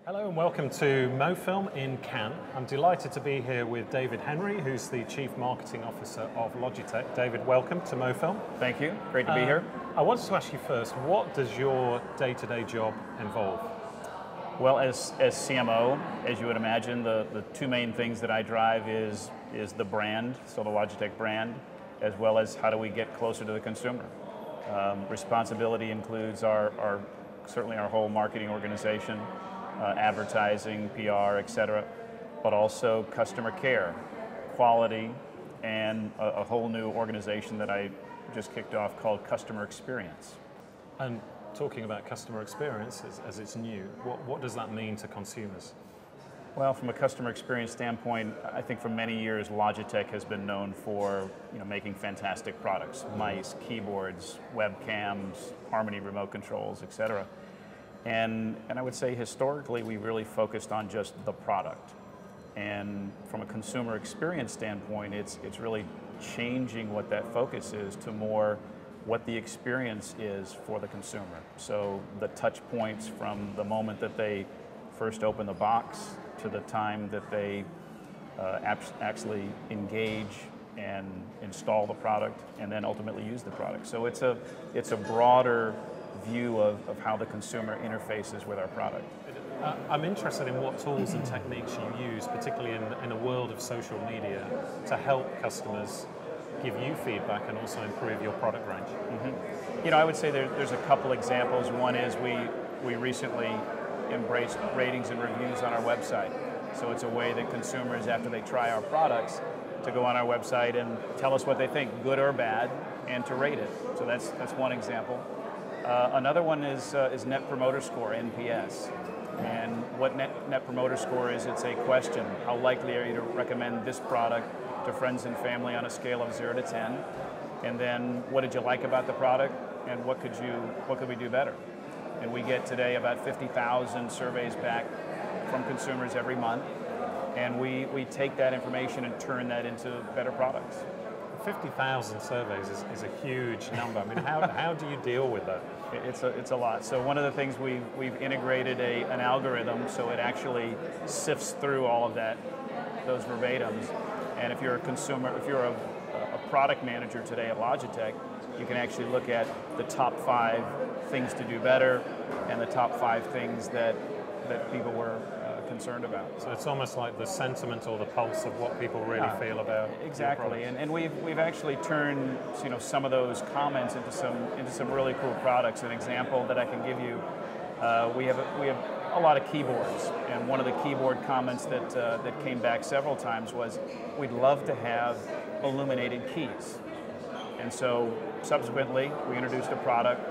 Hello and welcome to MOFILM in Cannes. I'm delighted to be here with David Henry, who's the Chief Marketing Officer of Logitech. David, welcome to MOFILM. Thank you, great to be here. I wanted to ask you first, what does your day-to-day job involve? Well, as CMO, as you would imagine, the two main things that I drive is the brand, so the Logitech brand, as well as how do we get closer to the consumer. Responsibility includes certainly our whole marketing organization, advertising, PR, etc., but also customer care, quality, and a whole new organization that I just kicked off called Customer Experience. And talking about customer experience as it's new, what does that mean to consumers? Well, from a customer experience standpoint, I think for many years Logitech has been known for making fantastic products, mice, keyboards, webcams, Harmony remote controls, etc. And I would say historically we really focused on just the product. And from a consumer experience standpoint, it's really changing what that focus is to more what the experience is for the consumer. So the touch points from the moment that they first open the box to the time that they actually engage and install the product and then ultimately use the product. So it's a broader view of how the consumer interfaces with our product. I'm interested in what tools and techniques you use, particularly in a world of social media, to help customers give you feedback and also improve your product range. Mm-hmm. I would say there's a couple examples. One is we recently embraced ratings and reviews on our website. So it's a way that consumers, after they try our products, to go on our website and tell us what they think, good or bad, and to rate it. So that's one example. Another one is Net Promoter Score, NPS. And what Net Promoter Score is, it's a question. How likely are you to recommend this product to friends and family on a scale of 0 to 10? And then what did you like about the product and what could we do better? And we get today about 50,000 surveys back from consumers every month. And we take that information and turn that into better products. 50,000 surveys is a huge number. I mean, how do you deal with that? It's a lot. So one of the things we've integrated an algorithm so it actually sifts through all of those verbatims. And if you're a consumer, if you're a product manager today at Logitech, you can actually look at the top 5 things to do better and the top 5 things that people were concerned about. So it's almost like the sentiment or the pulse of what people really feel about exactly. And we've actually turned some of those comments into some really cool products. An example that I can give you, we have a lot of keyboards, and one of the keyboard comments that came back several times was, we'd love to have illuminated keys. And so subsequently we introduced a product,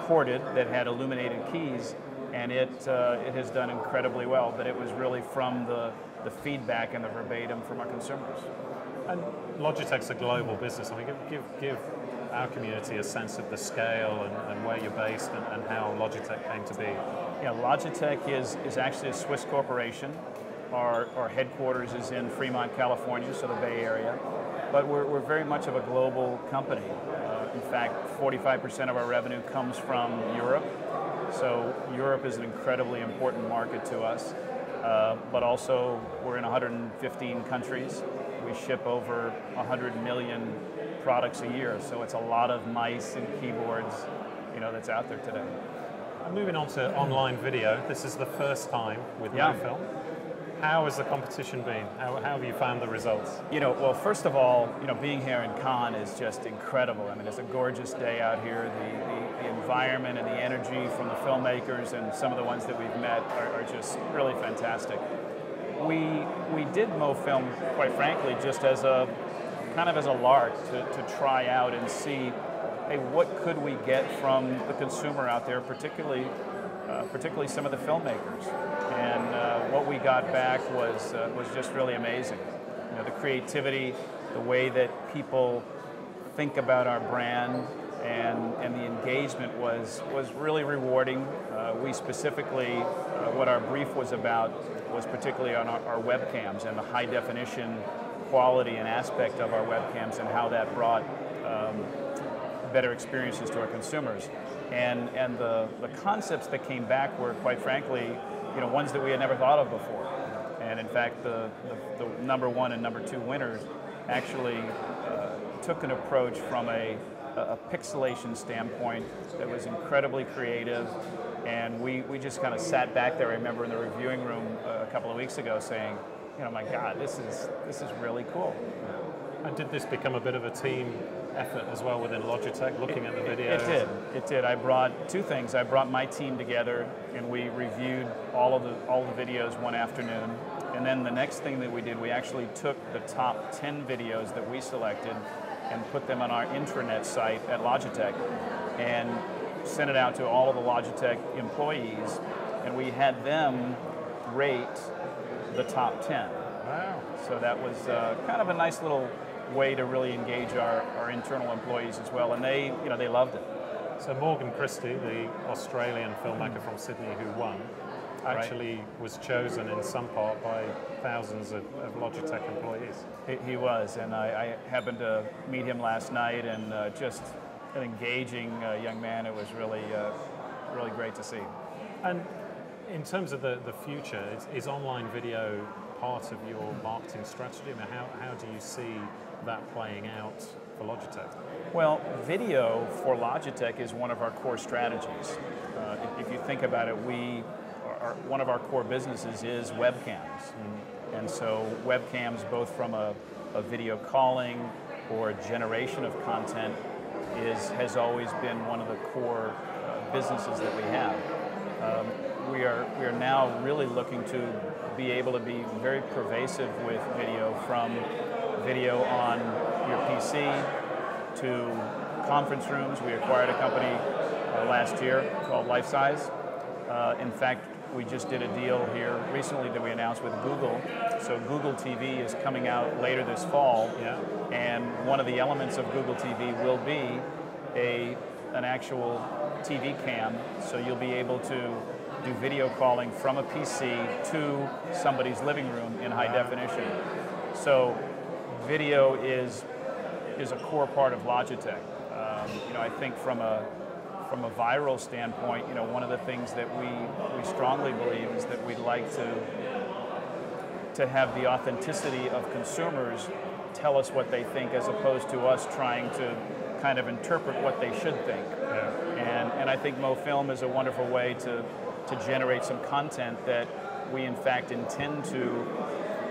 corded, that had illuminated keys, and it has done incredibly well, but it was really from the feedback and the verbatim from our consumers. And Logitech's a global business. I mean, give our community a sense of the scale and where you're based and how Logitech came to be. Yeah, Logitech is actually a Swiss corporation. Our headquarters is in Fremont, California, so the Bay Area. But we're very much of a global company. In fact, 45% of our revenue comes from Europe. So Europe is an incredibly important market to us. But also, we're in 115 countries. We ship over 100 million products a year. So it's a lot of mice and keyboards, that's out there today. Moving on to online video, this is the first time with MOFILM. How has the competition been? How have you found the results? Well, first of all, being here in Cannes is just incredible. I mean, it's a gorgeous day out here. The environment and the energy from the filmmakers and some of the ones that we've met are just really fantastic. We did MOFILM, quite frankly, just as a kind of as a lark to try out and see, hey, what could we get from the consumer out there, particularly some of the filmmakers. And what we got back was just really amazing. The creativity, the way that people think about our brand, and the engagement was really rewarding. We specifically, what our brief was about was particularly on our webcams and the high definition quality and aspect of our webcams and how that brought better experiences to our consumers. And the concepts that came back were, quite frankly, ones that we had never thought of before. And in fact, the #1 and #2 winners actually took an approach from a pixelation standpoint that was incredibly creative, and we just kind of sat back there. I remember in the reviewing room a couple of weeks ago saying, my God, this is really cool. And did this become a bit of a team effort as well within Logitech, looking at the videos? It did. I brought two things. I brought my team together, and we reviewed all the videos one afternoon. And then the next thing that we did, we actually took the top 10 videos that we selected and put them on our intranet site at Logitech and sent it out to all of the Logitech employees, and we had them rate the top 10. Wow. So that was kind of a nice little way to really engage our internal employees as well, and they loved it. So Morgan Christie, the Australian filmmaker from Sydney who won, actually was chosen in some part by thousands of Logitech employees. He was, and I happened to meet him last night, and just an engaging young man. It was really great to see. And in terms of the future, is online video part of your marketing strategy? I mean, how do you see that playing out for Logitech? Well, video for Logitech is one of our core strategies. If you think about it, one of our core businesses is webcams. And so webcams, both from a video calling or a generation of content, has always been one of the core businesses that we have. We are now really looking to be able to be very pervasive with video, from video on your PC to conference rooms. We acquired a company last year called Life Size. In fact, we just did a deal here recently that we announced with Google. So Google TV is coming out later this fall, and one of the elements of Google TV will be an actual TV cam, so you'll be able to do video calling from a PC to somebody's living room in high definition. So video is a core part of Logitech. I think from a viral standpoint, one of the things that we strongly believe is that we'd like to have the authenticity of consumers tell us what they think, as opposed to us trying to kind of interpret what they should think. And I think MOFILM is a wonderful way to generate some content that we in fact intend to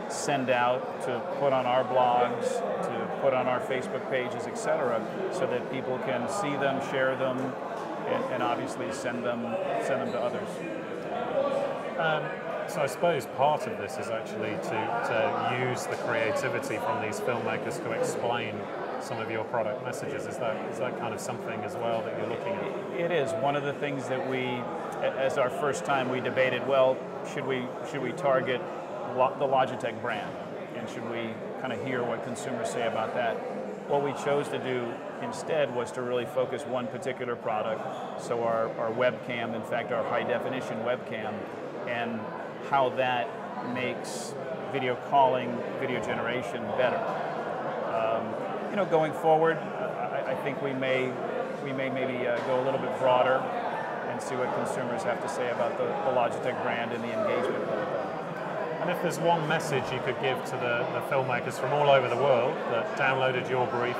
send out, to put on our blogs, to put on our Facebook pages, etc., so that people can see them, share them, and obviously send them to others. So I suppose part of this is actually to use the creativity from these filmmakers to explain some of your product messages. Is that kind of something as well that you're looking at? It is. One of the things that we, as our first time, we debated, well, should we target the Logitech brand, and should we kind of hear what consumers say about that? What we chose to do instead was to really focus one particular product, so our webcam, in fact our high definition webcam, and how that makes video calling, video generation better. Going forward, I think we may maybe go a little bit broader and see what consumers have to say about the Logitech brand and the engagement with it. And if there's one message you could give to the filmmakers from all over the world that downloaded your brief,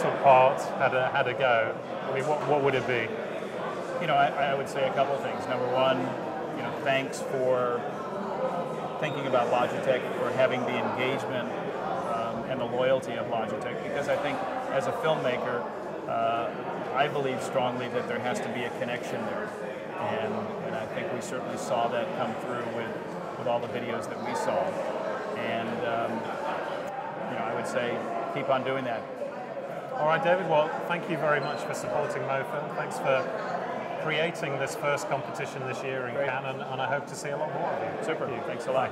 took part, had a go, I mean, what would it be? I would say a couple of things. Number one, thanks for thinking about Logitech, for having the engagement and the loyalty of Logitech, because I think as a filmmaker, I believe strongly that there has to be a connection there, and I think we certainly saw that come through with all the videos that we saw, and I would say keep on doing that. All right, David, well, thank you very much for supporting MOFILM. Thanks for creating this first competition this year in Cannes, and I hope to see a lot more of you. Super, thanks a lot.